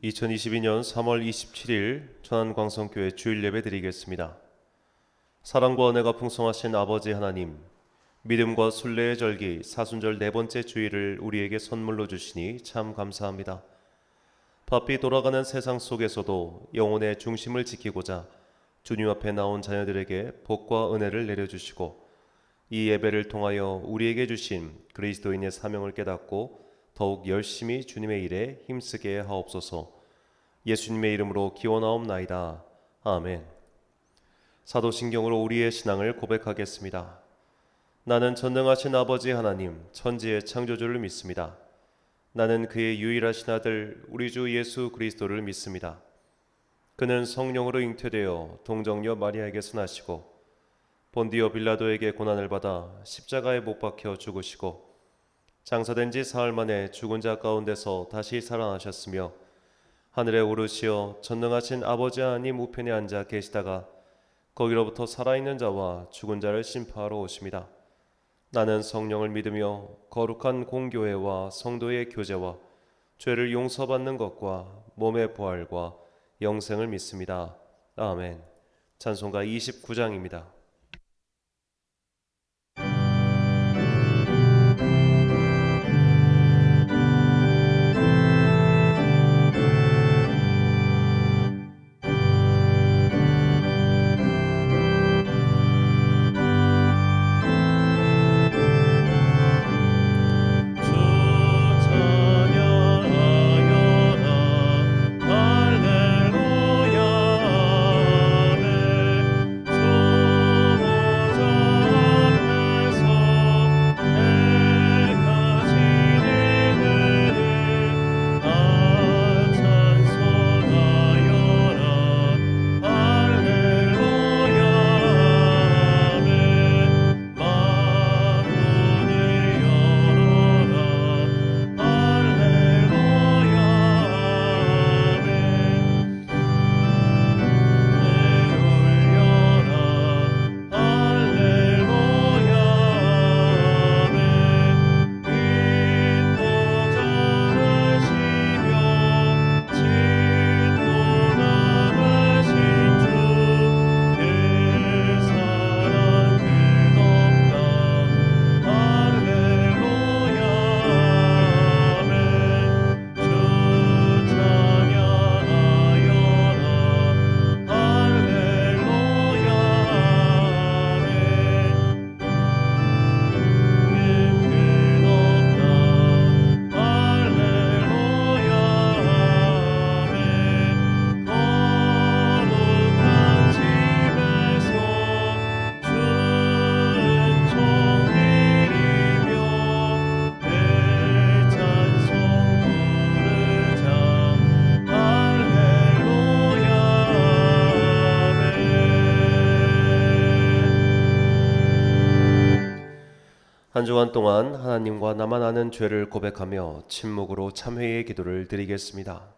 2022년 3월 27일 천안광성교회 주일 예배 드리겠습니다. 사랑과 은혜가 풍성하신 아버지 하나님, 믿음과 순례의 절기 사순절 네 번째 주일을 우리에게 선물로 주시니 참 감사합니다. 바삐 돌아가는 세상 속에서도 영혼의 중심을 지키고자 주님 앞에 나온 자녀들에게 복과 은혜를 내려주시고 이 예배를 통하여 우리에게 주신 그리스도인의 사명을 깨닫고 더욱 열심히 주님의 일에 힘쓰게 하옵소서. 예수님의 이름으로 기원하옵나이다. 아멘. 사도신경으로 우리의 신앙을 고백하겠습니다. 나는 전능하신 아버지 하나님, 천지의 창조주를 믿습니다. 나는 그의 유일하신 아들 우리 주 예수 그리스도를 믿습니다. 그는 성령으로 잉태되어 동정녀 마리아에게서 나시고 본디오 빌라도에게 고난을 받아 십자가에 못 박혀 죽으시고 장사된 지 사흘 만에 죽은 자 가운데서 다시 살아나셨으며 하늘에 오르시어 전능하신 아버지 하나님 우편에 앉아 계시다가 거기로부터 살아있는 자와 죽은 자를 심판하러 오십니다. 나는 성령을 믿으며 거룩한 공교회와 성도의 교제와 죄를 용서받는 것과 몸의 부활과 영생을 믿습니다. 아멘. 찬송가 29장입니다. 한 주간 동안 하나님과 나만 아는 죄를 고백하며 침묵으로 참회의 기도를 드리겠습니다.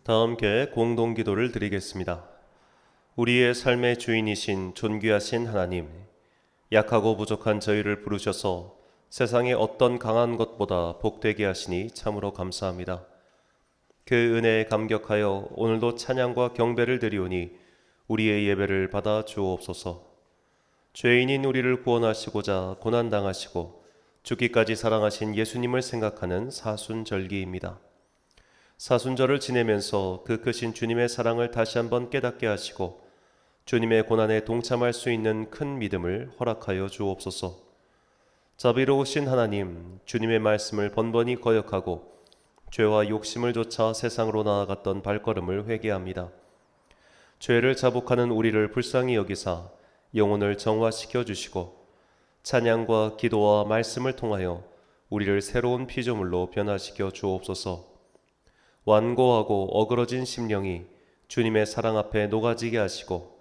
다 함께 공동 기도를 드리겠습니다. 우리의 삶의 주인이신 존귀하신 하나님, 약하고 부족한 저희를 부르셔서 세상의 어떤 강한 것보다 복되게 하시니 참으로 감사합니다. 그 은혜에 감격하여 오늘도 찬양과 경배를 드리오니 우리의 예배를 받아 주옵소서. 죄인인 우리를 구원하시고자 고난당하시고 죽기까지 사랑하신 예수님을 생각하는 사순절기입니다. 사순절을 지내면서 그 크신 주님의 사랑을 다시 한번 깨닫게 하시고 주님의 고난에 동참할 수 있는 큰 믿음을 허락하여 주옵소서. 자비로우신 하나님, 주님의 말씀을 번번이 거역하고 죄와 욕심을 좇아 세상으로 나아갔던 발걸음을 회개합니다. 죄를 자복하는 우리를 불쌍히 여기사 영혼을 정화시켜 주시고 찬양과 기도와 말씀을 통하여 우리를 새로운 피조물로 변화시켜 주옵소서. 완고하고 어그러진 심령이 주님의 사랑 앞에 녹아지게 하시고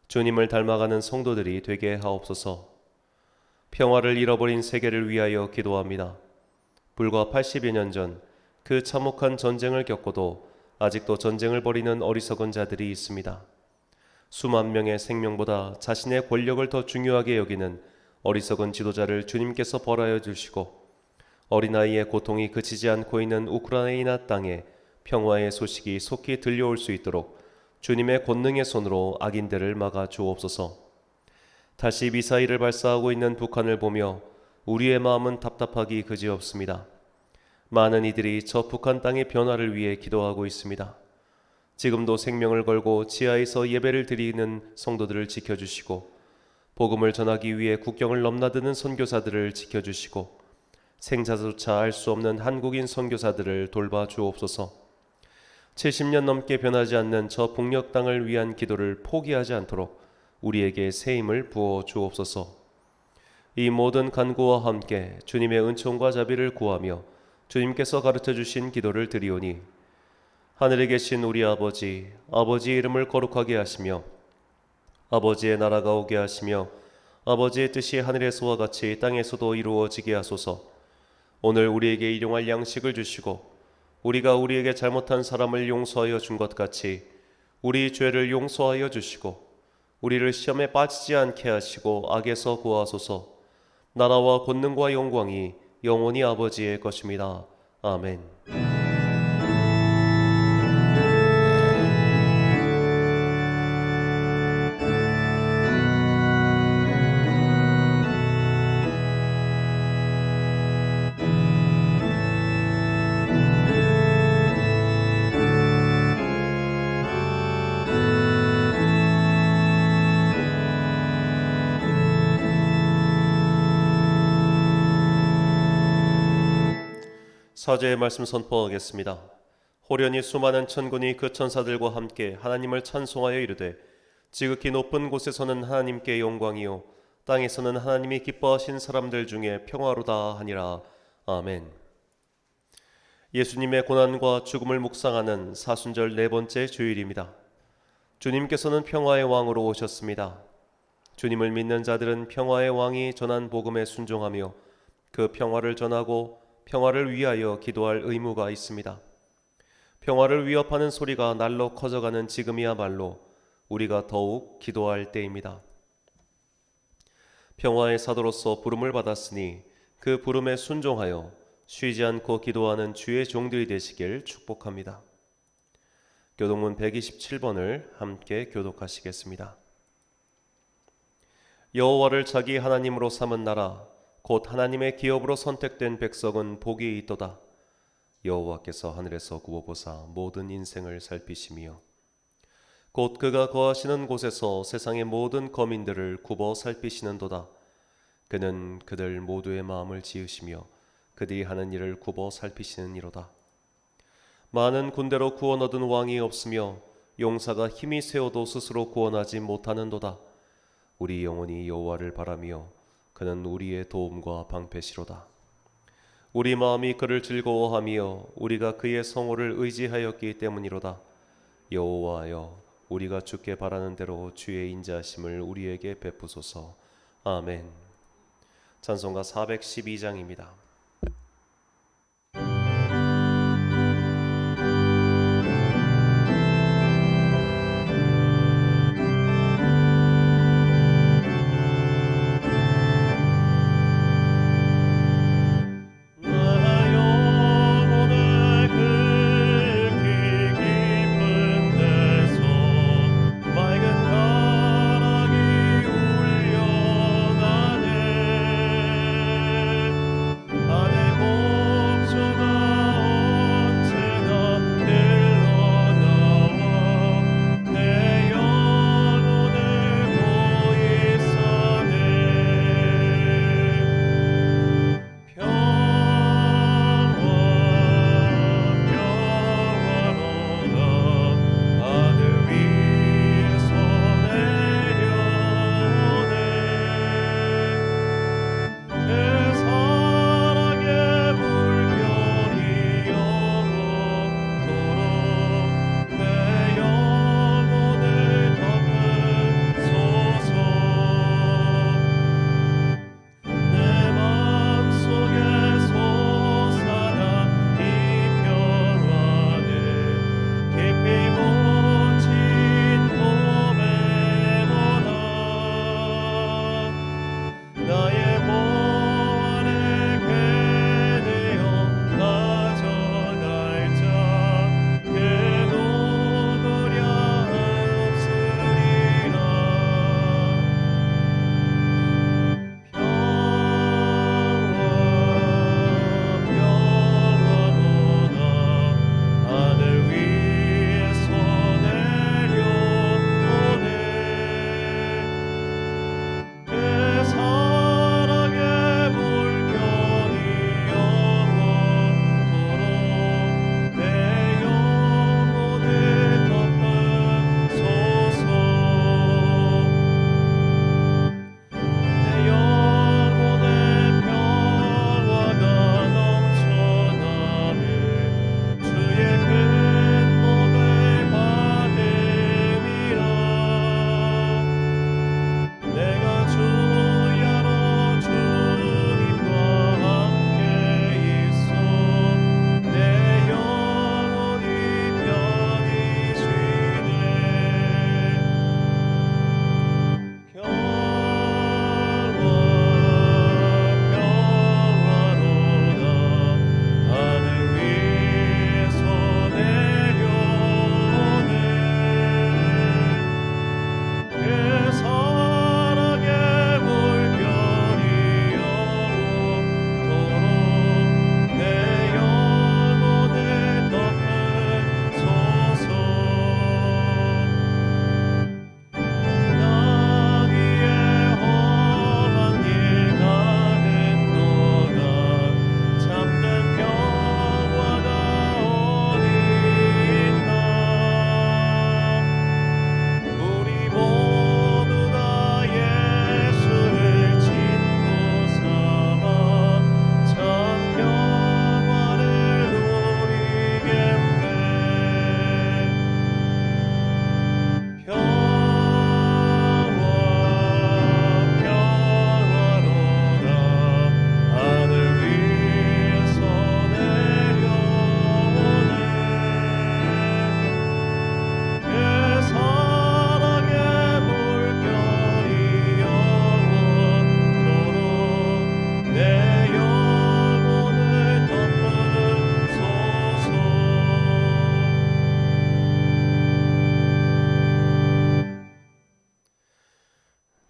주님을 닮아가는 성도들이 되게 하옵소서. 평화를 잃어버린 세계를 위하여 기도합니다. 불과 80여 년 전 그 참혹한 전쟁을 겪고도 아직도 전쟁을 벌이는 어리석은 자들이 있습니다. 수만 명의 생명보다 자신의 권력을 더 중요하게 여기는 어리석은 지도자를 주님께서 벌하여 주시고 어린아이의 고통이 그치지 않고 있는 우크라이나 땅에 평화의 소식이 속히 들려올 수 있도록 주님의 권능의 손으로 악인들을 막아 주옵소서. 다시 미사일을 발사하고 있는 북한을 보며 우리의 마음은 답답하기 그지없습니다. 많은 이들이 저 북한 땅의 변화를 위해 기도하고 있습니다. 지금도 생명을 걸고 지하에서 예배를 드리는 성도들을 지켜주시고 복음을 전하기 위해 국경을 넘나드는 선교사들을 지켜주시고 생사조차 알 수 없는 한국인 선교사들을 돌봐 주옵소서. 70년 넘게 변하지 않는 저 북녘 땅을 위한 기도를 포기하지 않도록 우리에게 새 힘을 부어 주옵소서. 이 모든 간구와 함께 주님의 은총과 자비를 구하며 주님께서 가르쳐 주신 기도를 드리오니 하늘에 계신 우리 아버지, 아버지의 이름을 거룩하게 하시며 아버지의 나라가 오게 하시며 아버지의 뜻이 하늘에서와 같이 땅에서도 이루어지게 하소서. 오늘 우리에게 일용할 양식을 주시고 우리가 우리에게 잘못한 사람을 용서하여 준 것 같이 우리 죄를 용서하여 주시고 우리를 시험에 빠지지 않게 하시고 악에서 구하소서. 나라와 권능과 영광이 영원히 아버지의 것입니다. 아멘. 사제의 말씀 선포하겠습니다. 호련히 수많은 천군이 그 천사들과 함께 하나님을 찬송하여 이르되 지극히 높은 곳에서는 하나님께 영광이요 땅에서는 하나님이 기뻐하신 사람들 중에 평화로다 하니라. 아멘. 예수님의 고난과 죽음을 묵상하는 사순절 네 번째 주일입니다. 주님께서는 평화의 왕으로 오셨습니다. 주님을 믿는 자들은 평화의 왕이 전한 복음에 순종하며 그 평화를 전하고 평화를 위하여 기도할 의무가 있습니다. 평화를 위협하는 소리가 날로 커져가는 지금이야말로 우리가 더욱 기도할 때입니다. 평화의 사도로서 부름을 받았으니 그 부름에 순종하여 쉬지 않고 기도하는 주의 종들이 되시길 축복합니다. 교독문 127번을 함께 교독하시겠습니다. 여호와를 자기 하나님으로 삼은 나라 곧 하나님의 기업으로 선택된 백성은 복이 있도다. 여호와께서 하늘에서 구워보사 모든 인생을 살피시며 곧 그가 거하시는 곳에서 세상의 모든 거민들을 굽어 살피시는도다. 그는 그들 모두의 마음을 지으시며 그들이 하는 일을 굽어 살피시는 이로다. 많은 군대로 구원 얻은 왕이 없으며 용사가 힘이 세어도 스스로 구원하지 못하는도다. 우리 영혼이 여호와를 바라며 그는 우리의 도움과 방패시로다. 우리 마음이 그를 즐거워하며 우리가 그의 성호를 의지하였기 때문이로다. 여호와여, 우리가 주께 바라는 대로 주의 인자하심을 우리에게 베푸소서. 아멘. 찬송가 412장입니다.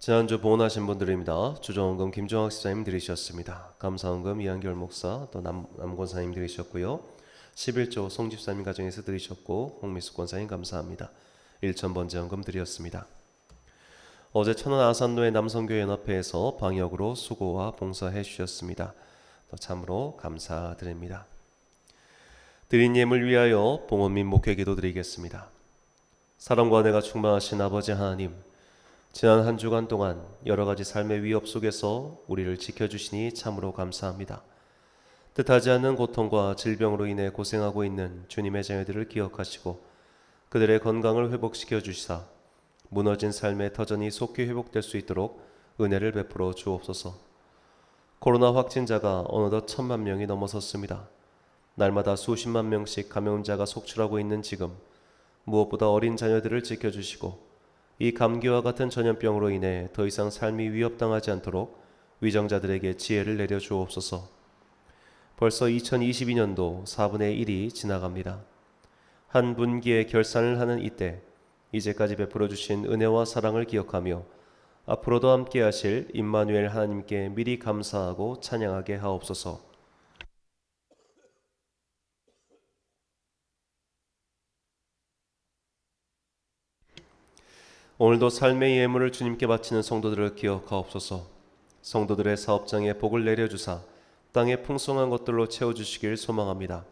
지난주 보훈하신 분들입니다. 주정원금 김종학 시사님 들으셨습니다. 감사원금 이한결 목사 또 남권사님 들으셨고요. 11조 송집사님 가정에서 들으셨고 홍미숙 권사님 감사합니다. 1,000번째 헌금 드렸습니다. 어제 천안 아산로의 남성교연합회에서 방역으로 수고와 봉사해 주셨습니다. 또 참으로 감사드립니다. 드린 예물 위하여 봉헌 및 목회기도 드리겠습니다. 사랑과 은혜가 충만하신 아버지 하나님, 지난 한 주간 동안 여러 가지 삶의 위협 속에서 우리를 지켜주시니 참으로 감사합니다. 뜻하지 않는 고통과 질병으로 인해 고생하고 있는 주님의 자녀들을 기억하시고 그들의 건강을 회복시켜 주시사 무너진 삶의 터전이 속히 회복될 수 있도록 은혜를 베풀어 주옵소서. 코로나 확진자가 어느덧 1,000만 명이 넘어섰습니다. 날마다 수십만 명씩 감염자가 속출하고 있는 지금 무엇보다 어린 자녀들을 지켜주시고 이 감기와 같은 전염병으로 인해 더 이상 삶이 위협당하지 않도록 위정자들에게 지혜를 내려 주옵소서. 벌써 2022년도 4분의 1이 지나갑니다. 한 분기의 결산을 하는 이때 이제까지 베풀어 주신 은혜와 사랑을 기억하며 앞으로도 함께 하실 임마누엘 하나님께 미리 감사하고 찬양하게 하옵소서. 오늘도 삶의 예물을 주님께 바치는 성도들을 기억하옵소서. 성도들의 사업장에 복을 내려주사 땅의 풍성한 것들로 채워주시길 소망합니다.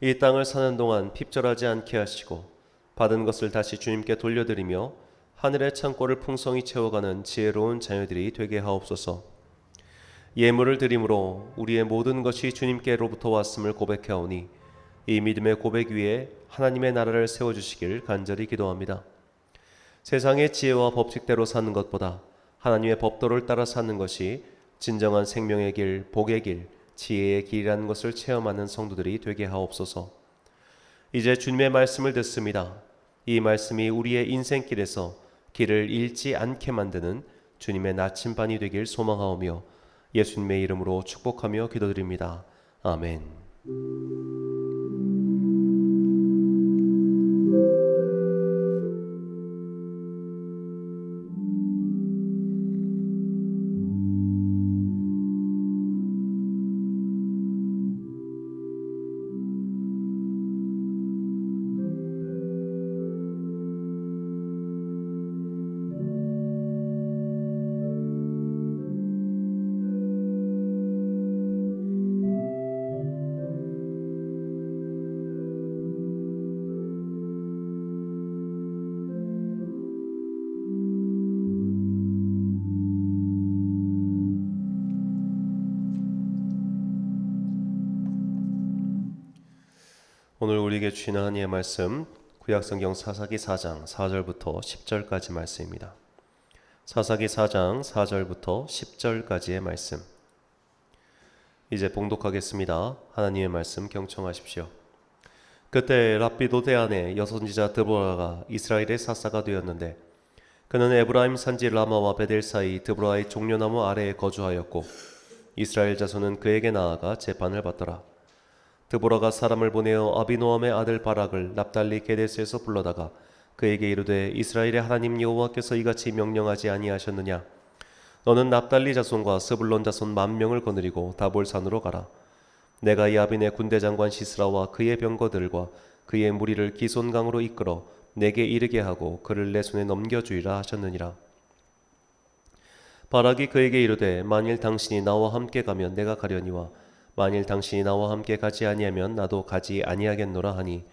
이 땅을 사는 동안 핍절하지 않게 하시고 받은 것을 다시 주님께 돌려드리며 하늘의 창고를 풍성히 채워가는 지혜로운 자녀들이 되게 하옵소서. 예물을 드림으로 우리의 모든 것이 주님께로부터 왔음을 고백하오니 이 믿음의 고백 위에 하나님의 나라를 세워주시길 간절히 기도합니다. 세상의 지혜와 법칙대로 사는 것보다 하나님의 법도를 따라 사는 것이 진정한 생명의 길, 복의 길, 지혜의 길이라는 것을 체험하는 성도들이 되게 하옵소서. 이제 주님의 말씀을 듣습니다. 이 말씀이 우리의 인생길에서 길을 잃지 않게 만드는 주님의 나침반이 되길 소망하오며 예수님의 이름으로 축복하며 기도드립니다. 아멘. 오늘 우리에게 주시는 하나님의 말씀 구약성경 사사기 4장 4절부터 10절까지 말씀입니다. 사사기 4장 4절부터 10절까지의 말씀. 이제 봉독하겠습니다. 하나님의 말씀 경청하십시오. 그때 랍비도대 안에 여선지자 드보라가 이스라엘의 사사가 되었는데 그는 에브라임 산지 라마와 베델 사이 드보라의 종려나무 아래에 거주하였고 이스라엘 자손은 그에게 나아가 재판을 받더라. 드보라가 사람을 보내어 아비노함의 아들 바락을 납달리 게데스에서 불러다가 그에게 이르되 이스라엘의 하나님 여호와께서 이같이 명령하지 아니하셨느냐? 너는 납달리 자손과 스불론 자손 10,000명을 거느리고 다볼산으로 가라. 내가 야빈의 군대 장관 시스라와 그의 병거들과 그의 무리를 기손강으로 이끌어 내게 이르게 하고 그를 내 손에 넘겨주리라 하셨느니라. 바락이 그에게 이르되 만일 당신이 나와 함께 가면 내가 가려니와 만일 당신이 나와 함께 가지 아니하면 나도 가지 아니하겠노라 하니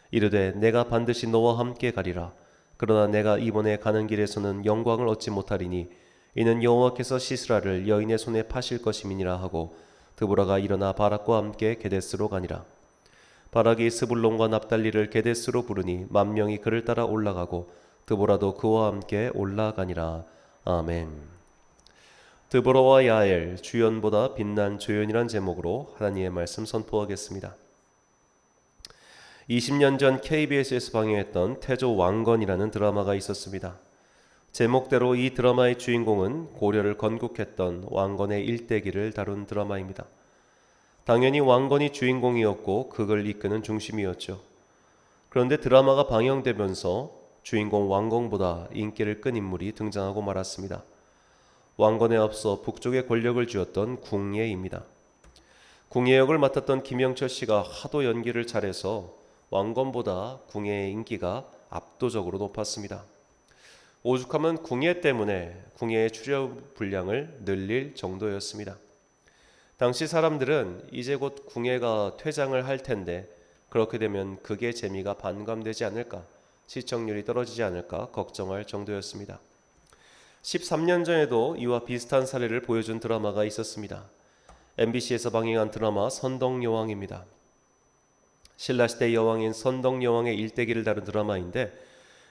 이르되 내가 반드시 너와 함께 가리라. 그러나 내가 이번에 가는 길에서는 영광을 얻지 못하리니 이는 여호와께서 시스라를 여인의 손에 파실 것임이니라 하고 드보라가 일어나 바락과 함께 게데스로 가니라. 바락이 스불론과 납달리를 게데스로 부르니 10,000명이 그를 따라 올라가고 드보라도 그와 함께 올라가니라. 아멘. 드보라와 야엘, 주연보다 빛난 조연이란 제목으로 하나님의 말씀 선포하겠습니다. 20년 전 KBS에서 방영했던 태조 왕건이라는 드라마가 있었습니다. 제목대로 이 드라마의 주인공은 고려를 건국했던 왕건의 일대기를 다룬 드라마입니다. 당연히 왕건이 주인공이었고 극을 이끄는 중심이었죠. 그런데 드라마가 방영되면서 주인공 왕건보다 인기를 끈 인물이 등장하고 말았습니다. 왕건에 앞서 북쪽에 권력을 쥐었던 궁예입니다. 궁예 역을 맡았던 김영철 씨가 하도 연기를 잘해서 왕건보다 궁예의 인기가 압도적으로 높았습니다. 오죽하면 궁예 때문에 궁예의 출연 분량을 늘릴 정도였습니다. 당시 사람들은 이제 곧 궁예가 퇴장을 할 텐데 그렇게 되면 극의 재미가 반감되지 않을까, 시청률이 떨어지지 않을까 걱정할 정도였습니다. 13년 전에도 이와 비슷한 사례를 보여준 드라마가 있었습니다. MBC에서 방영한 드라마 선덕여왕입니다. 신라시대 여왕인 선덕여왕의 일대기를 다룬 드라마인데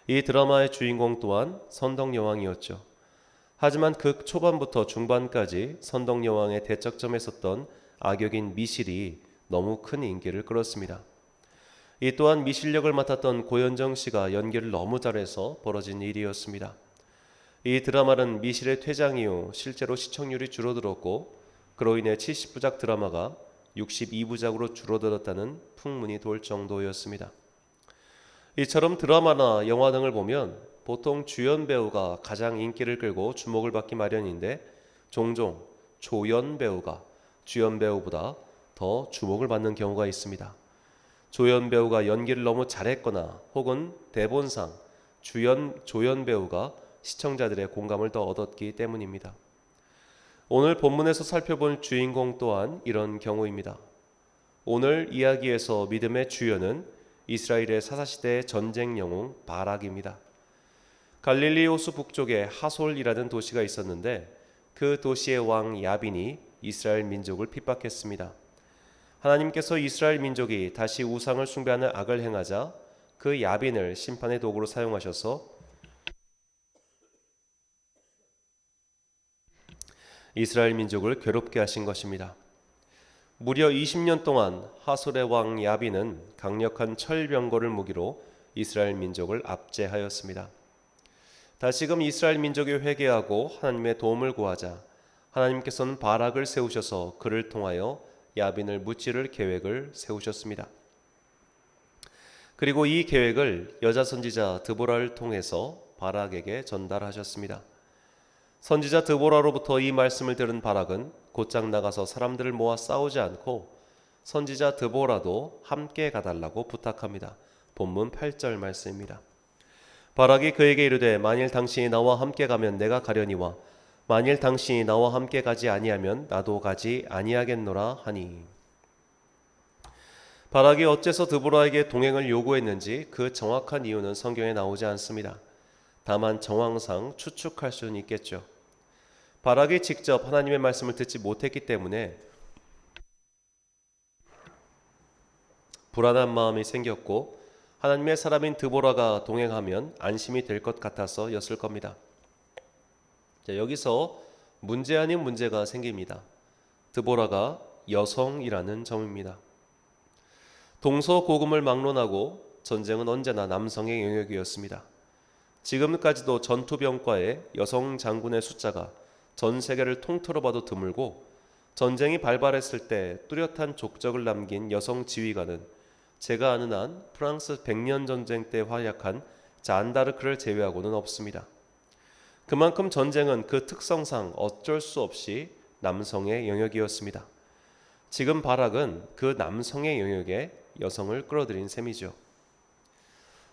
이 드라마의 주인공 또한 선덕여왕이었죠. 하지만 극 초반부터 중반까지 선덕여왕의 대척점에 섰던 악역인 미실이 너무 큰 인기를 끌었습니다. 이 또한 미실역을 맡았던 고현정 씨가 연기를 너무 잘해서 벌어진 일이었습니다. 이 드라마는 미실의 퇴장 이후 실제로 시청률이 줄어들었고 그로 인해 70부작 드라마가 62부작으로 줄어들었다는 풍문이 돌 정도였습니다. 이처럼 드라마나 영화 등을 보면 보통 주연 배우가 가장 인기를 끌고 주목을 받기 마련인데 종종 조연 배우가 주연 배우보다 더 주목을 받는 경우가 있습니다. 조연 배우가 연기를 너무 잘했거나 혹은 대본상 조연 배우가 시청자들의 공감을 더 얻었기 때문입니다. 오늘 본문에서 살펴볼 주인공 또한 이런 경우입니다. 오늘 이야기에서 믿음의 주연은 이스라엘의 사사시대의 전쟁 영웅 바락입니다. 갈릴리 호수 북쪽에 하솔이라는 도시가 있었는데 그 도시의 왕 야빈이 이스라엘 민족을 핍박했습니다. 하나님께서 이스라엘 민족이 다시 우상을 숭배하는 악을 행하자 그 야빈을 심판의 도구로 사용하셔서 이스라엘 민족을 괴롭게 하신 것입니다. 무려 20년 동안 하솔의 왕 야빈은 강력한 철병거를 무기로 이스라엘 민족을 압제하였습니다. 다시금 이스라엘 민족이 회개하고 하나님의 도움을 구하자 하나님께서는 바락을 세우셔서 그를 통하여 야빈을 무찌를 계획을 세우셨습니다. 그리고 이 계획을 여자 선지자 드보라를 통해서 바락에게 전달하셨습니다. 선지자 드보라로부터 이 말씀을 들은 바락은 곧장 나가서 사람들을 모아 싸우지 않고 선지자 드보라도 함께 가달라고 부탁합니다. 본문 8절 말씀입니다. 바락이 그에게 이르되 만일 당신이 나와 함께 가면 내가 가려니와 만일 당신이 나와 함께 가지 아니하면 나도 가지 아니하겠노라 하니. 바락이 어째서 드보라에게 동행을 요구했는지 그 정확한 이유는 성경에 나오지 않습니다. 다만 정황상 추측할 수는 있겠죠. 바락이 직접 하나님의 말씀을 듣지 못했기 때문에 불안한 마음이 생겼고 하나님의 사람인 드보라가 동행하면 안심이 될 것 같아서였을 겁니다. 자, 여기서 문제 아닌 문제가 생깁니다. 드보라가 여성이라는 점입니다. 동서고금을 막론하고 전쟁은 언제나 남성의 영역이었습니다. 지금까지도 전투병과의 여성 장군의 숫자가 전 세계를 통틀어 봐도 드물고 전쟁이 발발했을 때 뚜렷한 족적을 남긴 여성 지휘관은 제가 아는 한 프랑스 100년 전쟁 때 활약한 잔다르크를 제외하고는 없습니다. 그만큼 전쟁은 그 특성상 어쩔 수 없이 남성의 영역이었습니다. 지금 바락은 그 남성의 영역에 여성을 끌어들인 셈이죠.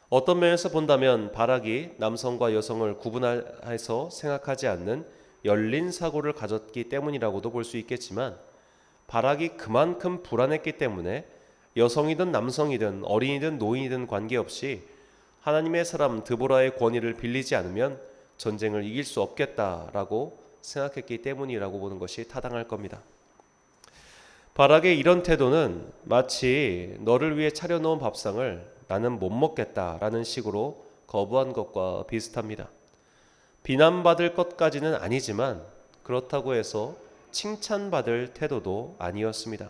어떤 면에서 본다면 바락이 남성과 여성을 구분해서 생각하지 않는 열린 사고를 가졌기 때문이라고도 볼 수 있겠지만 바락이 그만큼 불안했기 때문에 여성이든 남성이든 어린이든 노인이든 관계없이 하나님의 사람 드보라의 권위를 빌리지 않으면 전쟁을 이길 수 없겠다라고 생각했기 때문이라고 보는 것이 타당할 겁니다. 바락의 이런 태도는 마치 너를 위해 차려놓은 밥상을 나는 못 먹겠다라는 식으로 거부한 것과 비슷합니다. 비난받을 것까지는 아니지만 그렇다고 해서 칭찬받을 태도도 아니었습니다.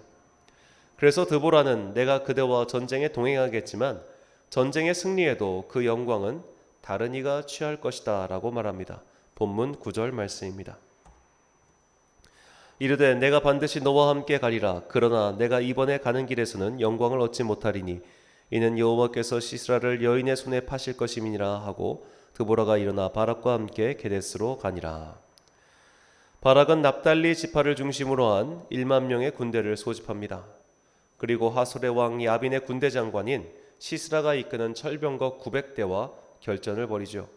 그래서 드보라는 내가 그대와 전쟁에 동행하겠지만 전쟁의 승리에도 그 영광은 다른 이가 취할 것이다 라고 말합니다. 본문 9절 말씀입니다. 이르되 내가 반드시 너와 함께 가리라. 그러나 내가 이번에 가는 길에서는 영광을 얻지 못하리니 이는 여호와께서 시스라를 여인의 손에 파실 것임이니라 하고 드보라가 일어나 바락과 함께 게데스로 가니라. 바락은 납달리 지파를 중심으로 한 1만 명의 군대를 소집합니다. 그리고 하솔의 왕 야빈의 군대 장관인 시스라가 이끄는 철병거 900대와 결전을 벌이죠.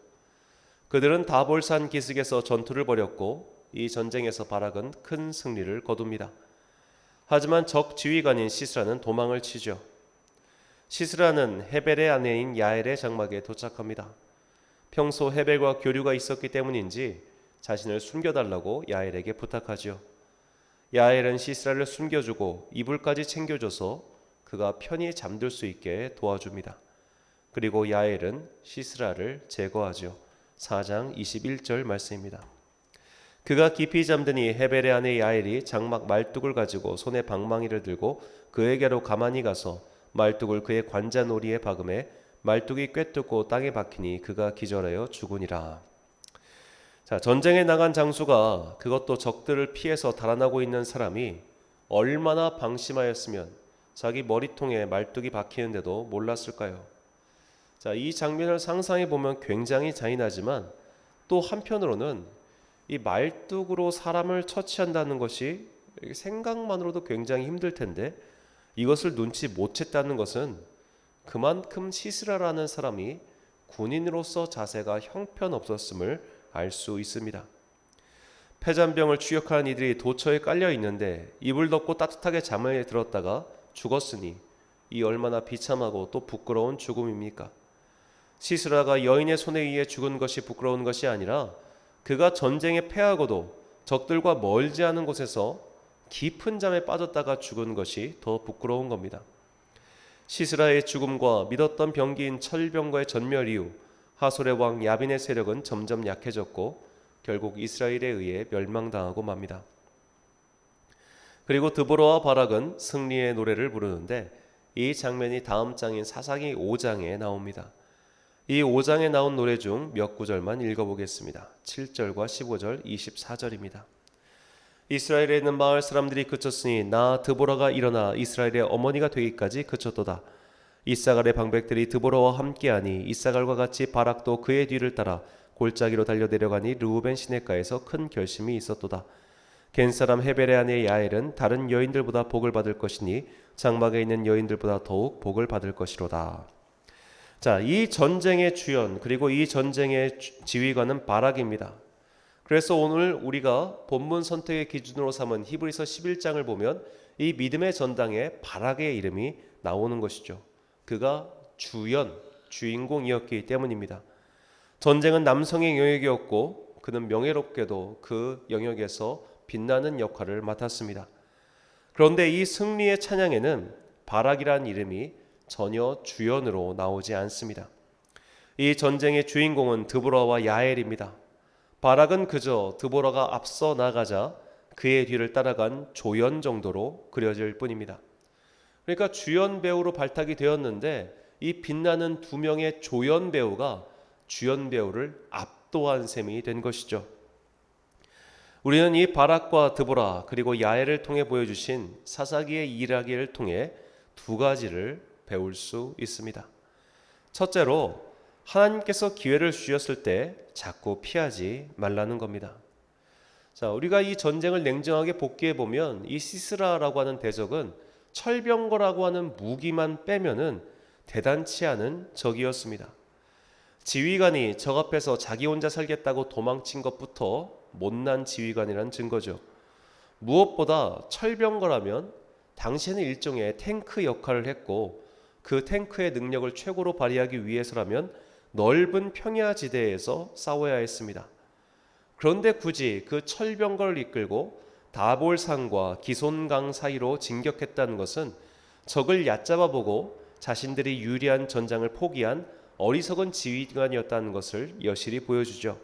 그들은 다볼산 기슭에서 전투를 벌였고 이 전쟁에서 바락은 큰 승리를 거둡니다. 하지만 적 지휘관인 시스라는 도망을 치죠. 시스라는 헤벨의 아내인 야엘의 장막에 도착합니다. 평소 헤벨과 교류가 있었기 때문인지 자신을 숨겨달라고 야엘에게 부탁하지요. 야엘은 시스라를 숨겨주고 이불까지 챙겨줘서 그가 편히 잠들 수 있게 도와줍니다. 그리고 야엘은 시스라를 제거하죠. 4장 21절 말씀입니다. 그가 깊이 잠드니 헤벨의 아내 야엘이 장막 말뚝을 가지고 손에 방망이를 들고 그에게로 가만히 가서 말뚝을 그의 관자놀이에 박음에 말뚝이 꿰뚫고 땅에 박히니 그가 기절하여 죽으니라. 자, 전쟁에 나간 장수가, 그것도 적들을 피해서 달아나고 있는 사람이 얼마나 방심하였으면 자기 머리통에 말뚝이 박히는데도 몰랐을까요? 자, 이 장면을 상상해 보면 굉장히 잔인하지만 또 한편으로는 이 말뚝으로 사람을 처치한다는 것이 생각만으로도 굉장히 힘들 텐데 이것을 눈치 못 챘다는 것은 그만큼 시스라라는 사람이 군인으로서 자세가 형편없었음을 알 수 있습니다. 폐잔병을 추격하는 이들이 도처에 깔려 있는데 이불 덮고 따뜻하게 잠을 들었다가 죽었으니 이 얼마나 비참하고 또 부끄러운 죽음입니까? 시스라가 여인의 손에 의해 죽은 것이 부끄러운 것이 아니라 그가 전쟁에 패하고도 적들과 멀지 않은 곳에서 깊은 잠에 빠졌다가 죽은 것이 더 부끄러운 겁니다. 시스라의 죽음과 믿었던 병기인 철병거의 전멸 이후 하솔의 왕 야빈의 세력은 점점 약해졌고 결국 이스라엘에 의해 멸망당하고 맙니다. 그리고 드보라와 바락은 승리의 노래를 부르는데 이 장면이 다음 장인 사사기 5장에 나옵니다. 이 5장에 나온 노래 중 몇 구절만 읽어보겠습니다. 7절과 15절, 24절입니다. 이스라엘에 있는 마을 사람들이 그쳤으니 나 드보라가 일어나 이스라엘의 어머니가 되기까지 그쳤도다. 이사갈의 방백들이 드보라와 함께하니 이사갈과 같이 바락도 그의 뒤를 따라 골짜기로 달려 내려가니 르우벤 시내가에서 큰 결심이 있었도다. 겐 사람 헤벨의 아내 야엘은 다른 여인들보다 복을 받을 것이니 장막에 있는 여인들보다 더욱 복을 받을 것이로다. 자, 이 전쟁의 주연 그리고 이 전쟁의 지휘관은 바락입니다. 그래서 오늘 우리가 본문 선택의 기준으로 삼은 히브리서 11장을 보면 이 믿음의 전당에 바락의 이름이 나오는 것이죠. 그가 주인공이었기 때문입니다. 전쟁은 남성의 영역이었고 그는 명예롭게도 그 영역에서 빛나는 역할을 맡았습니다. 그런데 이 승리의 찬양에는 바락이라는 이름이 전혀 주연으로 나오지 않습니다. 이 전쟁의 주인공은 드보라와 야엘입니다. 바락은 그저 드보라가 앞서 나가자 그의 뒤를 따라간 조연 정도로 그려질 뿐입니다. 그러니까 주연 배우로 발탁이 되었는데 이 빛나는 두 명의 조연 배우가 주연 배우를 압도한 셈이 된 것이죠. 우리는 이 바락과 드보라 그리고 야엘을 통해 보여주신 사사기의 일하기를 통해 두 가지를 배울 수 있습니다. 첫째로 하나님께서 기회를 주셨을 때 자꾸 피하지 말라는 겁니다. 자, 우리가 이 전쟁을 냉정하게 복기해 보면 이 시스라라고 하는 대적은 철병거라고 하는 무기만 빼면은 대단치 않은 적이었습니다. 지휘관이 적 앞에서 자기 혼자 살겠다고 도망친 것부터 못난 지휘관이란 증거죠. 무엇보다 철병거라면 당시에는 일종의 탱크 역할을 했고 그 탱크의 능력을 최고로 발휘하기 위해서라면 넓은 평야지대에서 싸워야 했습니다. 그런데 굳이 그 철병거를 이끌고 다볼산과 기손강 사이로 진격했다는 것은 적을 얕잡아 보고 자신들이 유리한 전장을 포기한 어리석은 지휘관이었다는 것을 여실히 보여주죠.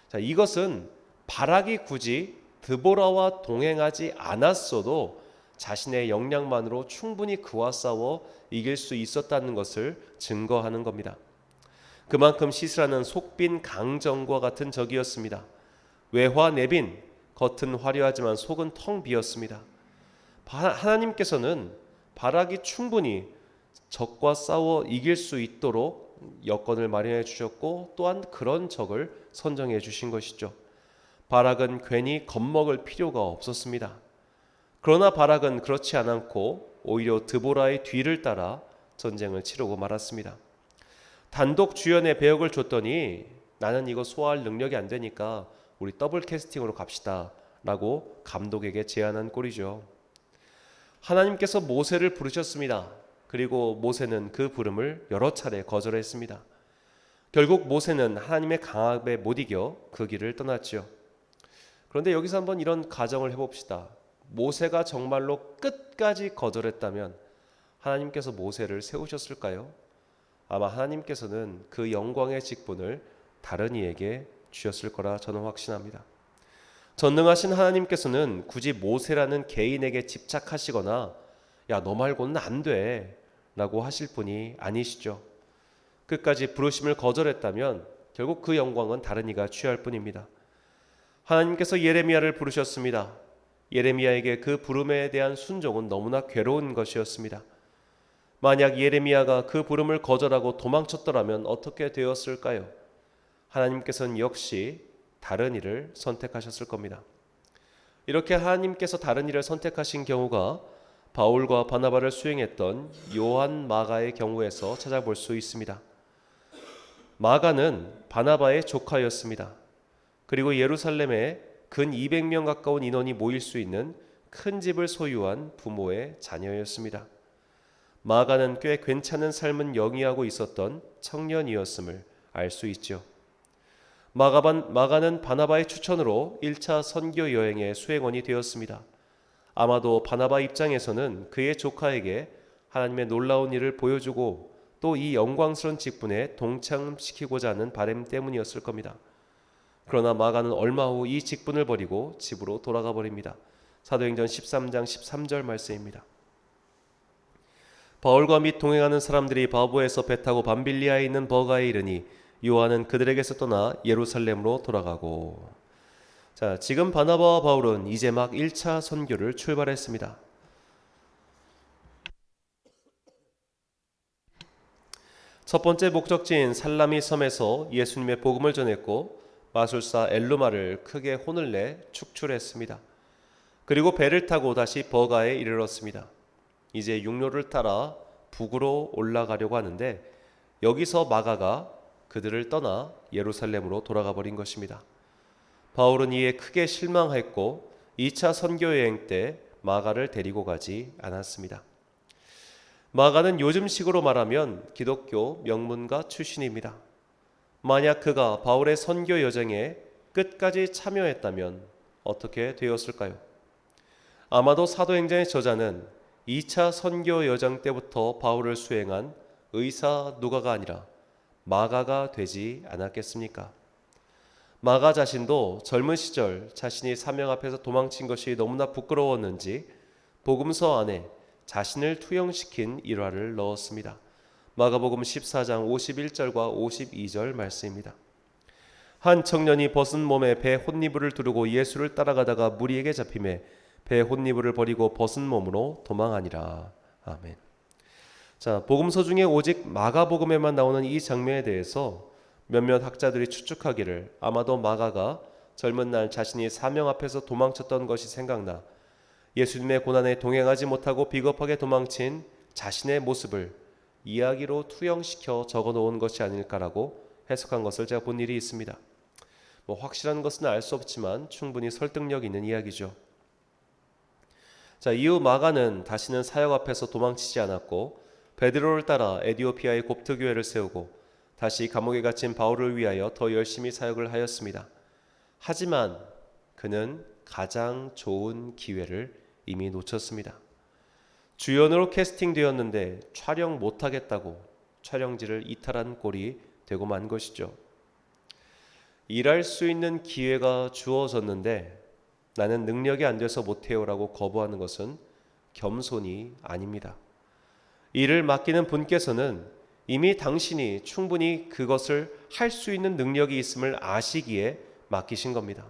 자, 이것은 바락이 굳이 드보라와 동행하지 않았어도 자신의 역량만으로 충분히 그와 싸워 이길 수 있었다는 것을 증거하는 겁니다. 그만큼 시스라는 속빈 강정과 같은 적이었습니다. 외화 내빈, 겉은 화려하지만 속은 텅 비었습니다. 하나님께서는 바락이 충분히 적과 싸워 이길 수 있도록 여건을 마련해 주셨고 또한 그런 적을 선정해 주신 것이죠. 바락은 괜히 겁먹을 필요가 없었습니다. 그러나 바락은 그렇지 않았고 오히려 드보라의 뒤를 따라 전쟁을 치르고 말았습니다. 단독 주연의 배역을 줬더니 나는 이거 소화할 능력이 안 되니까 우리 더블 캐스팅으로 갑시다 라고 감독에게 제안한 꼴이죠. 하나님께서 모세를 부르셨습니다. 그리고 모세는 그 부름을 여러 차례 거절했습니다. 결국 모세는 하나님의 강압에 못 이겨 그 길을 떠났죠. 그런데 여기서 한번 이런 가정을 해봅시다. 모세가 정말로 끝까지 거절했다면 하나님께서 모세를 세우셨을까요? 아마 하나님께서는 그 영광의 직분을 다른 이에게 주셨을 거라 저는 확신합니다. 전능하신 하나님께서는 굳이 모세라는 개인에게 집착하시거나 야, 너 말고는 안 돼 라고 하실 분이 아니시죠. 끝까지 부르심을 거절했다면 결국 그 영광은 다른 이가 취할 뿐입니다. 하나님께서 예레미야를 부르셨습니다. 예레미야에게 그 부름에 대한 순종은 너무나 괴로운 것이었습니다. 만약 예레미야가 그 부름을 거절하고 도망쳤더라면 어떻게 되었을까요? 하나님께서는 역시 다른 일을 선택하셨을 겁니다. 이렇게 하나님께서 다른 일을 선택하신 경우가 바울과 바나바를 수행했던 요한 마가의 경우에서 찾아볼 수 있습니다. 마가는 바나바의 조카였습니다. 그리고 예루살렘에 근 200명 가까운 인원이 모일 수 있는 큰 집을 소유한 부모의 자녀였습니다. 마가는 꽤 괜찮은 삶은 영위하고 있었던 청년이었음을 알 수 있죠. 마가는 바나바의 추천으로 1차 선교 여행의 수행원이 되었습니다. 아마도 바나바 입장에서는 그의 조카에게 하나님의 놀라운 일을 보여주고 또 이 영광스러운 직분에 동참시키고자 하는 바람 때문이었을 겁니다. 그러나 마가는 얼마 후 이 직분을 버리고 집으로 돌아가 버립니다. 사도행전 13장 13절 말씀입니다. 바울과 및 동행하는 사람들이 바보에서 배 타고 밤빌리아에 있는 버가에 이르니 요한은 그들에게서 떠나 예루살렘으로 돌아가고. 자, 지금 바나바와 바울은 이제 막 1차 선교를 출발했습니다. 첫 번째 목적지인 살라미 섬에서 예수님의 복음을 전했고 마술사 엘루마를 크게 혼을 내 축출했습니다. 그리고 배를 타고 다시 버가에 이르렀습니다. 이제 육로를 따라 북으로 올라가려고 하는데 여기서 마가가 그들을 떠나 예루살렘으로 돌아가 버린 것입니다. 바울은 이에 크게 실망했고 2차 선교 여행 때 마가를 데리고 가지 않았습니다. 마가는 요즘식으로 말하면 기독교 명문가 출신입니다. 만약 그가 바울의 선교 여정에 끝까지 참여했다면 어떻게 되었을까요? 아마도 사도행전의 저자는 2차 선교 여정 때부터 바울을 수행한 의사 누가가 아니라 마가가 되지 않았겠습니까? 마가 자신도 젊은 시절 자신이 사명 앞에서 도망친 것이 너무나 부끄러웠는지 복음서 안에 자신을 투영시킨 일화를 넣었습니다. 마가복음 14장 51절과 52절 말씀입니다. 한 청년이 벗은 몸에 배 혼니부를 두르고 예수를 따라가다가 무리에게 잡히매 배 혼니부를 버리고 벗은 몸으로 도망하니라. 아멘. 자, 복음서 중에 오직 마가복음에만 나오는 이 장면에 대해서 몇몇 학자들이 추측하기를 아마도 마가가 젊은 날 자신이 사명 앞에서 도망쳤던 것이 생각나 예수님의 고난에 동행하지 못하고 비겁하게 도망친 자신의 모습을 이야기로 투영시켜 적어놓은 것이 아닐까라고 해석한 것을 제가 본 일이 있습니다. 확실한 것은 알 수 없지만 충분히 설득력 있는 이야기죠. 자, 이후 마가는 다시는 사역 앞에서 도망치지 않았고 베드로를 따라 에디오피아의 곱트 교회를 세우고 다시 감옥에 갇힌 바울을 위하여 더 열심히 사역을 하였습니다. 하지만 그는 가장 좋은 기회를 이미 놓쳤습니다. 주연으로 캐스팅되었는데 촬영 못하겠다고 촬영지를 이탈한 꼴이 되고 만 것이죠. 일할 수 있는 기회가 주어졌는데 나는 능력이 안 돼서 못해요라고 거부하는 것은 겸손이 아닙니다. 일을 맡기는 분께서는 이미 당신이 충분히 그것을 할 수 있는 능력이 있음을 아시기에 맡기신 겁니다.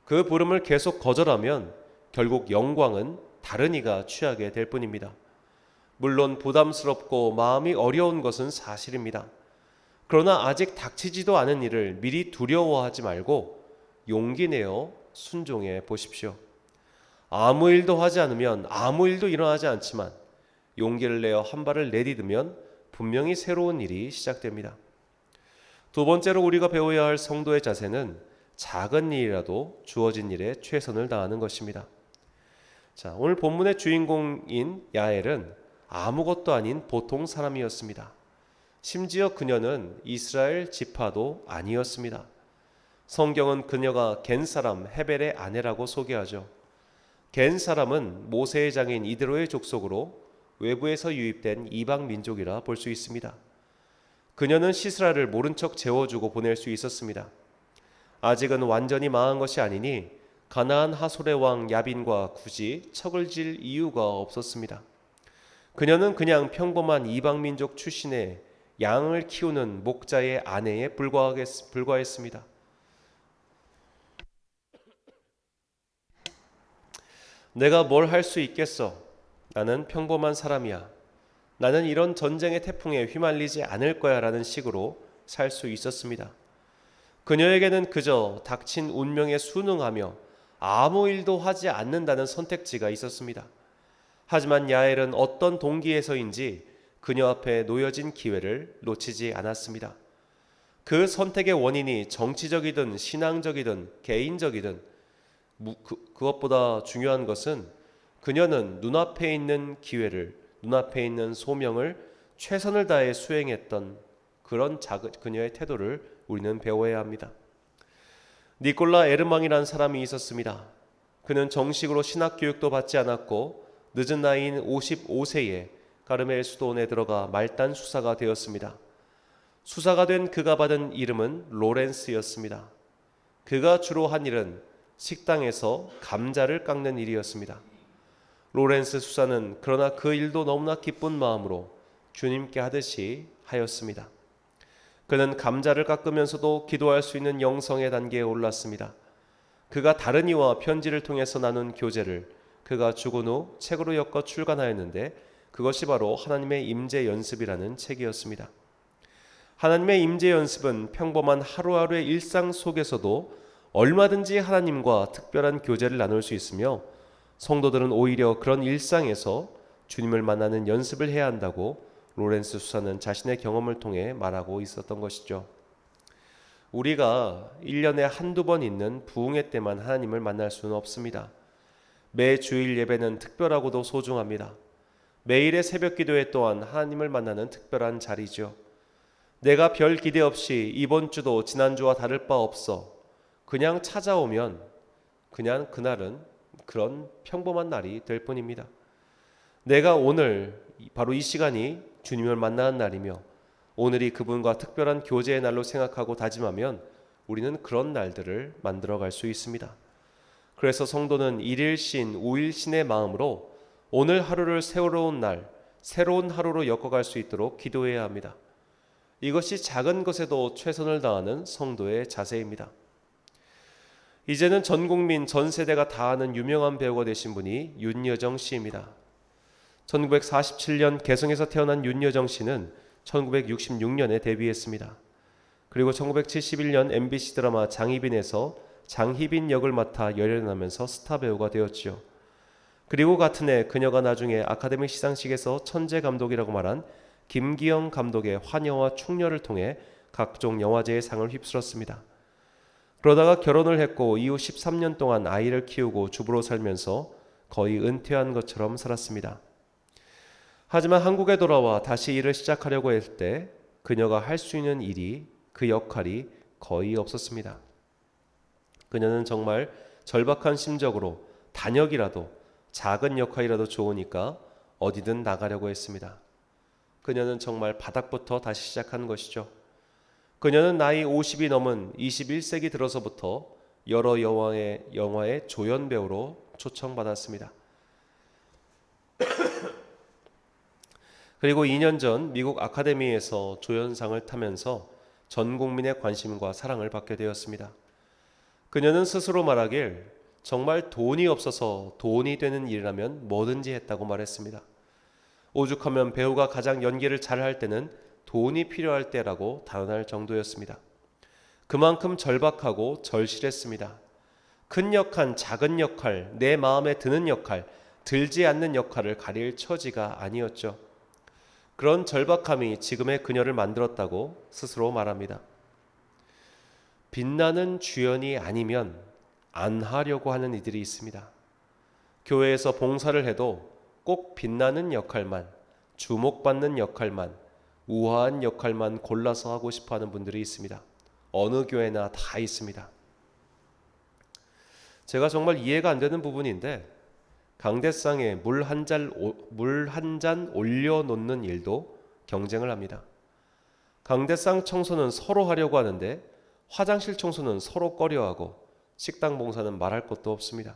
그 부름을 계속 거절하면 결국 영광은 다른 이가 취하게 될 뿐입니다. 물론 부담스럽고 마음이 어려운 것은 사실입니다. 그러나 아직 닥치지도 않은 일을 미리 두려워하지 말고 용기 내어 순종해 보십시오. 아무 일도 하지 않으면 아무 일도 일어나지 않지만 용기를 내어 한 발을 내디디면 분명히 새로운 일이 시작됩니다. 두 번째로 우리가 배워야 할 성도의 자세는 작은 일이라도 주어진 일에 최선을 다하는 것입니다. 자, 오늘 본문의 주인공인 야엘은 아무것도 아닌 보통 사람이었습니다. 심지어 그녀는 이스라엘 지파도 아니었습니다. 성경은 그녀가 겐 사람 헤벨의 아내라고 소개하죠. 겐 사람은 모세의 장인 이드로의 족속으로 외부에서 유입된 이방 민족이라 볼 수 있습니다. 그녀는 시스라를 모른 척 재워주고 보낼 수 있었습니다. 아직은 완전히 망한 것이 아니니 가나안 하솔의 왕 야빈과 굳이 척을 질 이유가 없었습니다. 그녀는 그냥 평범한 이방 민족 출신의 양을 키우는 목자의 아내에 불과했습니다. 내가 뭘 할 수 있겠어? 나는 평범한 사람이야. 나는 이런 전쟁의 태풍에 휘말리지 않을 거야 라는 식으로 살 수 있었습니다. 그녀에게는 그저 닥친 운명에 순응하며 아무 일도 하지 않는다는 선택지가 있었습니다. 하지만 야엘은 어떤 동기에서인지 그녀 앞에 놓여진 기회를 놓치지 않았습니다. 그 선택의 원인이 정치적이든 신앙적이든 개인적이든 그것보다 중요한 것은 그녀는 눈앞에 있는 기회를, 눈앞에 있는 소명을 최선을 다해 수행했던 그런 그녀의 태도를 우리는 배워야 합니다. 니콜라 에르망이라는 사람이 있었습니다. 그는 정식으로 신학 교육도 받지 않았고 늦은 나이인 55세에 가르멜 수도원에 들어가 말단 수사가 되었습니다. 수사가 된 그가 받은 이름은 로렌스였습니다. 그가 주로 한 일은 식당에서 감자를 깎는 일이었습니다. 로렌스 수사는 그러나 그 일도 너무나 기쁜 마음으로 주님께 하듯이 하였습니다. 그는 감자를 깎으면서도 기도할 수 있는 영성의 단계에 올랐습니다. 그가 다른 이와 편지를 통해서 나눈 교제를 그가 죽은 후 책으로 엮어 출간하였는데 그것이 바로 하나님의 임재 연습이라는 책이었습니다. 하나님의 임재 연습은 평범한 하루하루의 일상 속에서도 얼마든지 하나님과 특별한 교제를 나눌 수 있으며 성도들은 오히려 그런 일상에서 주님을 만나는 연습을 해야 한다고 로렌스 수사는 자신의 경험을 통해 말하고 있었던 것이죠. 우리가 1년에 한두 번 있는 부흥회 때만 하나님을 만날 수는 없습니다. 매 주일 예배는 특별하고도 소중합니다. 매일의 새벽 기도회 또한 하나님을 만나는 특별한 자리죠. 내가 별 기대 없이 이번 주도 지난주와 다를 바 없어 그냥 찾아오면 그냥 그날은 그런 평범한 날이 될 뿐입니다. 내가 오늘 바로 이 시간이 주님을 만나는 날이며 오늘이 그분과 특별한 교제의 날로 생각하고 다짐하면 우리는 그런 날들을 만들어갈 수 있습니다. 그래서 성도는 1일신 5일신의 마음으로 오늘 하루를 새로운 날, 새로운 하루로 엮어갈 수 있도록 기도해야 합니다. 이것이 작은 것에도 최선을 다하는 성도의 자세입니다. 이제는 전 국민, 전 세대가 다 아는 유명한 배우가 되신 분이 윤여정 씨입니다. 1947년 개성에서 태어난 윤여정 씨는 1966년에 데뷔했습니다. 그리고 1971년 MBC 드라마 장희빈에서 장희빈 역을 맡아 열연하면서 스타 배우가 되었지요. 그리고 같은 해 그녀가 나중에 아카데미 시상식에서 천재 감독이라고 말한 김기영 감독의 환영과 충녀를 통해 각종 영화제의 상을 휩쓸었습니다. 그러다가 결혼을 했고 이후 13년 동안 아이를 키우고 주부로 살면서 거의 은퇴한 것처럼 살았습니다. 하지만 한국에 돌아와 다시 일을 시작하려고 했을 때 그녀가 할 수 있는 일이, 그 역할이 거의 없었습니다. 그녀는 정말 절박한 심적으로 단역이라도, 작은 역할이라도 좋으니까 어디든 나가려고 했습니다. 그녀는 정말 바닥부터 다시 시작한 것이죠. 그녀는 나이 50이 넘은 21세기 들어서부터 여러 영화의 조연 배우로 초청받았습니다. 그리고 2년 전 미국 아카데미에서 조연상을 타면서 전 국민의 관심과 사랑을 받게 되었습니다. 그녀는 스스로 말하길 정말 돈이 없어서 돈이 되는 일이라면 뭐든지 했다고 말했습니다. 오죽하면 배우가 가장 연기를 잘할 때는 돈이 필요할 때라고 단언할 정도였습니다. 그만큼 절박하고 절실했습니다. 큰 역할, 작은 역할, 내 마음에 드는 역할, 들지 않는 역할을 가릴 처지가 아니었죠. 그런 절박함이 지금의 그녀를 만들었다고 스스로 말합니다. 빛나는 주연이 아니면 안 하려고 하는 이들이 있습니다. 교회에서 봉사를 해도 꼭 빛나는 역할만, 주목받는 역할만, 우아한 역할만 골라서 하고 싶어하는 분들이 있습니다. 어느 교회나 다 있습니다. 제가 정말 이해가 안 되는 부분인데, 강대상에 물 한 잔 올려놓는 일도 경쟁을 합니다. 강대상 청소는 서로 하려고 하는데 화장실 청소는 서로 꺼려하고 식당 봉사는 말할 것도 없습니다.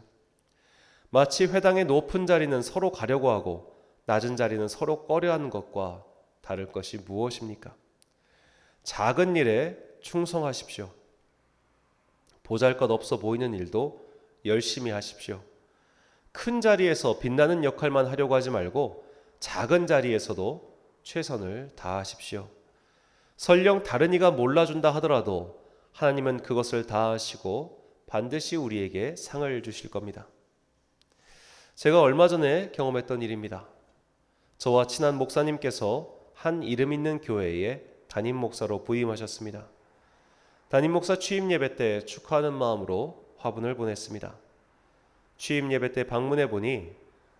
마치 회당의 높은 자리는 서로 가려고 하고 낮은 자리는 서로 꺼려하는 것과 다를 것이 무엇입니까? 작은 일에 충성하십시오. 보잘것없어 보이는 일도 열심히 하십시오. 큰 자리에서 빛나는 역할만 하려고 하지 말고 작은 자리에서도 최선을 다하십시오. 설령 다른 이가 몰라준다 하더라도 하나님은 그것을 다하시고 반드시 우리에게 상을 주실 겁니다. 제가 얼마 전에 경험했던 일입니다. 저와 친한 목사님께서 한 이름 있는 교회에 담임 목사로 부임하셨습니다. 담임 목사 취임 예배 때 축하하는 마음으로 화분을 보냈습니다. 취임 예배 때 방문해 보니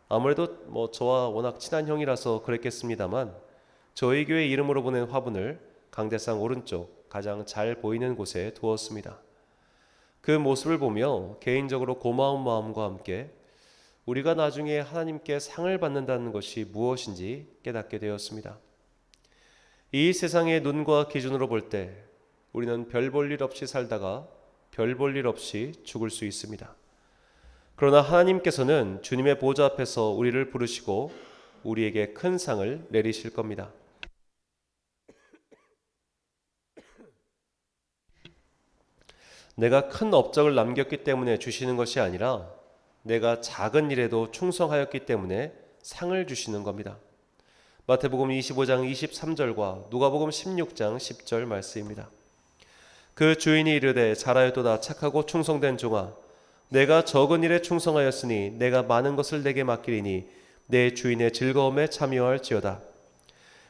아무래도 저와 워낙 친한 형이라서 그랬겠습니다만 저희 교회 이름으로 보낸 화분을 강대상 오른쪽 가장 잘 보이는 곳에 두었습니다. 그 모습을 보며 개인적으로 고마운 마음과 함께 우리가 나중에 하나님께 상을 받는다는 것이 무엇인지 깨닫게 되었습니다. 이 세상의 눈과 기준으로 볼 때 우리는 별 볼 일 없이 살다가 별 볼 일 없이 죽을 수 있습니다. 그러나 하나님께서는 주님의 보좌 앞에서 우리를 부르시고 우리에게 큰 상을 내리실 겁니다. 내가 큰 업적을 남겼기 때문에 주시는 것이 아니라 내가 작은 일에도 충성하였기 때문에 상을 주시는 겁니다. 마태복음 25장 23절과 누가복음 16장 10절 말씀입니다. 그 주인이 이르되 잘하였도다 착하고 충성된 종아 내가 적은 일에 충성하였으니 내가 많은 것을 내게 맡기리니 내 주인의 즐거움에 참여할지어다.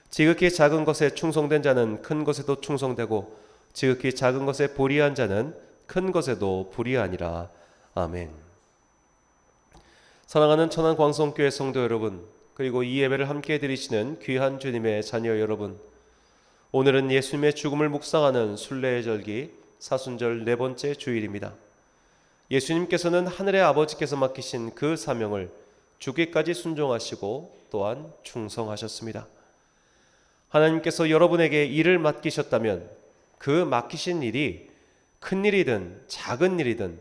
지극히 작은 것에 충성된 자는 큰 것에도 충성되고 지극히 작은 것에 불의한 자는 큰 것에도 불의하니라. 아멘. 사랑하는 천안광성교회 성도 여러분, 그리고 이 예배를 함께 드리시는 귀한 주님의 자녀 여러분, 오늘은 예수님의 죽음을 묵상하는 순례의 절기 사순절 네 번째 주일입니다. 예수님께서는 하늘의 아버지께서 맡기신 그 사명을 죽기까지 순종하시고 또한 충성하셨습니다. 하나님께서 여러분에게 일을 맡기셨다면 그 맡기신 일이 큰 일이든 작은 일이든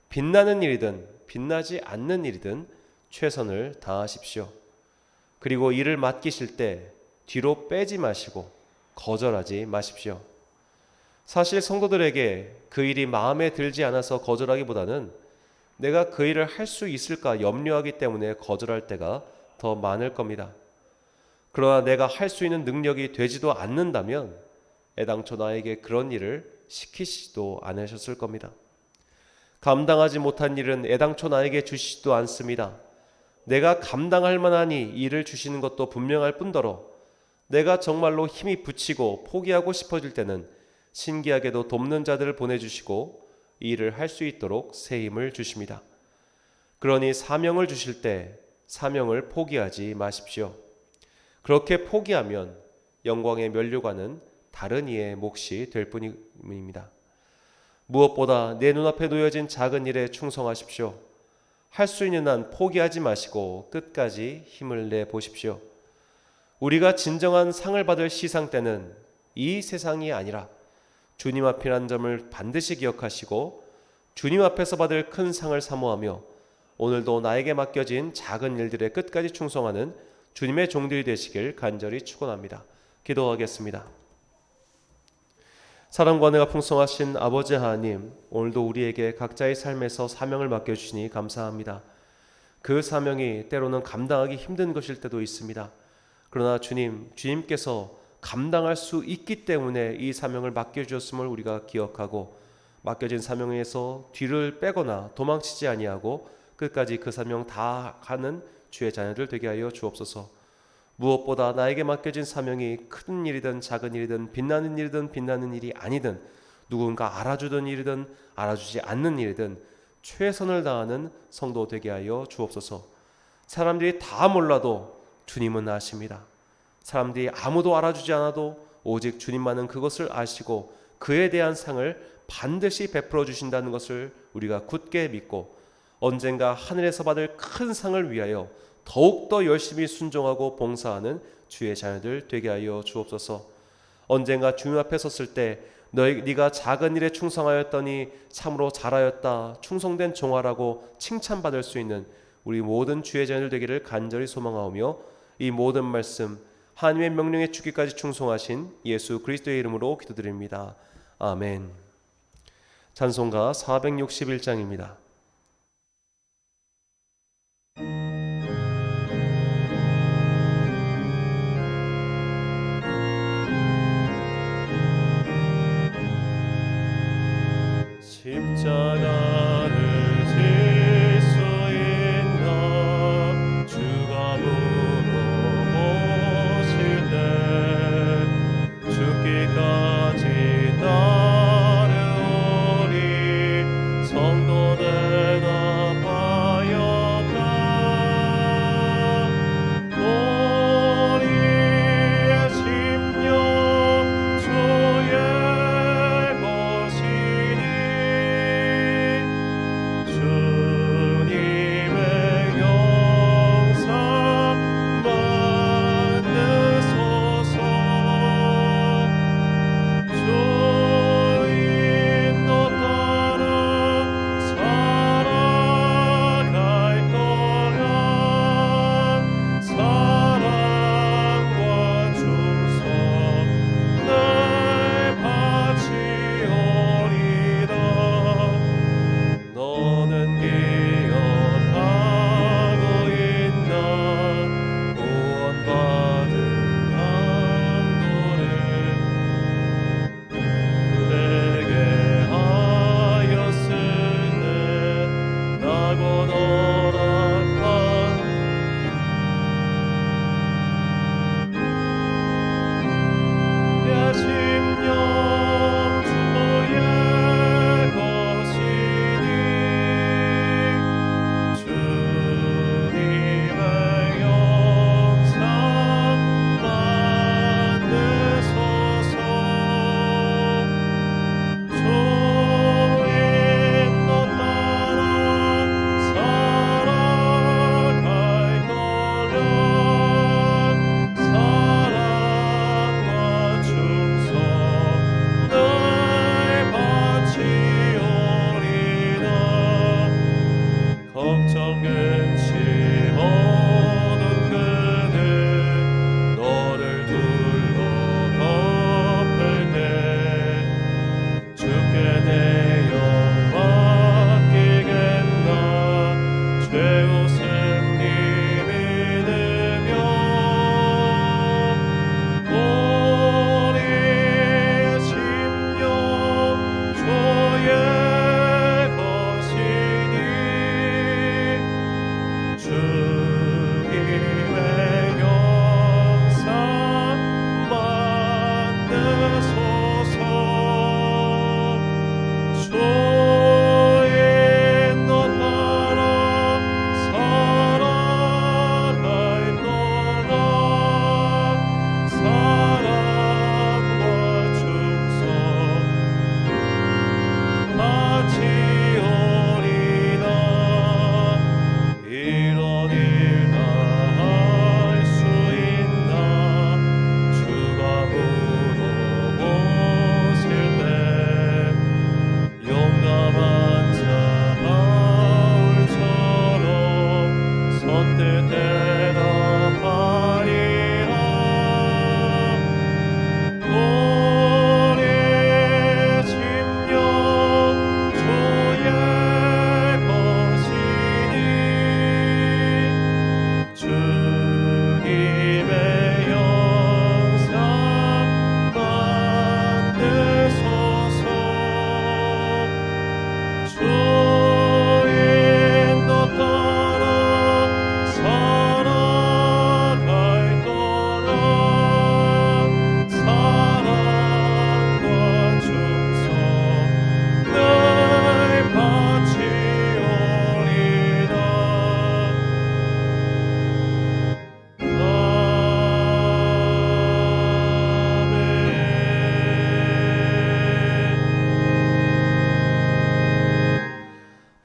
빛나는 일이든 빛나지 않는 일이든 최선을 다하십시오. 그리고 일을 맡기실 때 뒤로 빼지 마시고 거절하지 마십시오. 사실 성도들에게 그 일이 마음에 들지 않아서 거절하기보다는 내가 그 일을 할 수 있을까 염려하기 때문에 거절할 때가 더 많을 겁니다. 그러나 내가 할 수 있는 능력이 되지도 않는다면 애당초 나에게 그런 일을 시키시지도 않으셨을 겁니다. 감당하지 못한 일은 애당초 나에게 주시지도 않습니다. 내가 감당할 만한 일을 주시는 것도 분명할 뿐더러 내가 정말로 힘이 부치고 포기하고 싶어질 때는 신기하게도 돕는 자들을 보내주시고 이 일을 할 수 있도록 새 힘을 주십니다. 그러니 사명을 주실 때 사명을 포기하지 마십시오. 그렇게 포기하면 영광의 면류관은 다른 이의 몫이 될 뿐입니다. 무엇보다 내 눈앞에 놓여진 작은 일에 충성하십시오. 할 수 있는 한 포기하지 마시고 끝까지 힘을 내보십시오. 우리가 진정한 상을 받을 시상 때는 이 세상이 아니라 주님 앞이라는 점을 반드시 기억하시고 주님 앞에서 받을 큰 상을 사모하며 오늘도 나에게 맡겨진 작은 일들에 끝까지 충성하는 주님의 종들이 되시길 간절히 축원합니다. 기도하겠습니다. 사랑과 은혜가 풍성하신 아버지 하나님, 오늘도 우리에게 각자의 삶에서 사명을 맡겨주시니 감사합니다. 그 사명이 때로는 감당하기 힘든 것일 때도 있습니다. 그러나 주님께서 감당할 수 있기 때문에 이 사명을 맡겨주셨음을 우리가 기억하고 맡겨진 사명에서 뒤를 빼거나 도망치지 아니하고 끝까지 그 사명 다 가는 주의 자녀들 되게 하여 주옵소서. 무엇보다 나에게 맡겨진 사명이 큰 일이든 작은 일이든 빛나는 일이든 빛나는 일이 아니든 누군가 알아주던 일이든 알아주지 않는 일이든 최선을 다하는 성도 되게 하여 주옵소서. 사람들이 다 몰라도 주님은 아십니다. 사람들이 아무도 알아주지 않아도 오직 주님만은 그것을 아시고 그에 대한 상을 반드시 베풀어 주신다는 것을 우리가 굳게 믿고 언젠가 하늘에서 받을 큰 상을 위하여 더욱더 열심히 순종하고 봉사하는 주의 자녀들 되게 하여 주옵소서. 언젠가 주님 앞에 섰을 때 네가 작은 일에 충성하였더니 참으로 잘하였다, 충성된 종아라고 칭찬받을 수 있는 우리 모든 주의 자녀들 되기를 간절히 소망하오며 이 모든 말씀 하나님의 명령에 주기까지 충성하신 예수 그리스도의 이름으로 기도드립니다. 아멘. 찬송가 461장입니다. 십자가를 질 수 있나 주가 물어보실 때 죽기까지 따르오리 성도 대답하였다. 우리의 심령 주의 것이니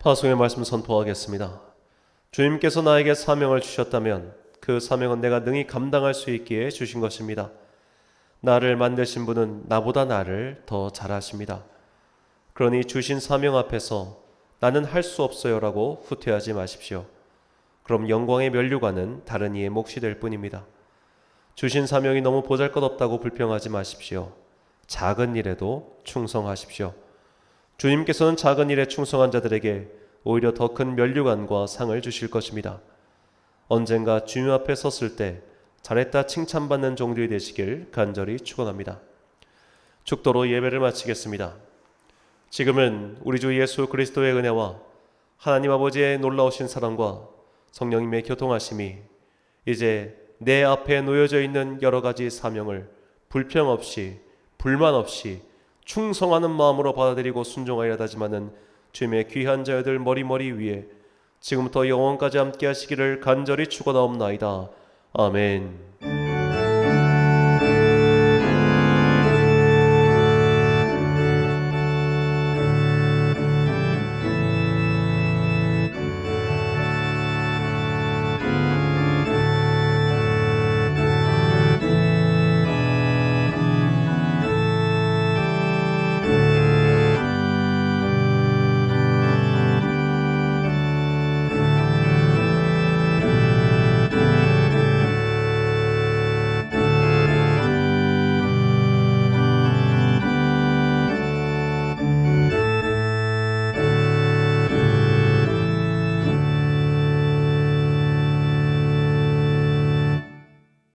파송의 말씀 선포하겠습니다. 주님께서 나에게 사명을 주셨다면 그 사명은 내가 능히 감당할 수 있기에 주신 것입니다. 나를 만드신 분은 나보다 나를 더 잘 아십니다. 그러니 주신 사명 앞에서 나는 할 수 없어요라고 후퇴하지 마십시오. 그럼 영광의 면류관은 다른 이의 몫이 될 뿐입니다. 주신 사명이 너무 보잘것없다고 불평하지 마십시오. 작은 일에도 충성하십시오. 주님께서는 작은 일에 충성한 자들에게 오히려 더 큰 면류관과 상을 주실 것입니다. 언젠가 주님 앞에 섰을 때 잘했다 칭찬받는 종들이 되시길 간절히 축원합니다. 축도로 예배를 마치겠습니다. 지금은 우리 주 예수 그리스도의 은혜와 하나님 아버지의 놀라우신 사랑과 성령님의 교통하심이 이제 내 앞에 놓여져 있는 여러 가지 사명을 불평 없이 불만 없이 충성하는 마음으로 받아들이고 순종하여 다짐하는 주님의 귀한 자녀들 머리머리 위에 지금부터 영원까지 함께 하시기를 간절히 축원하옵나이다. 아멘.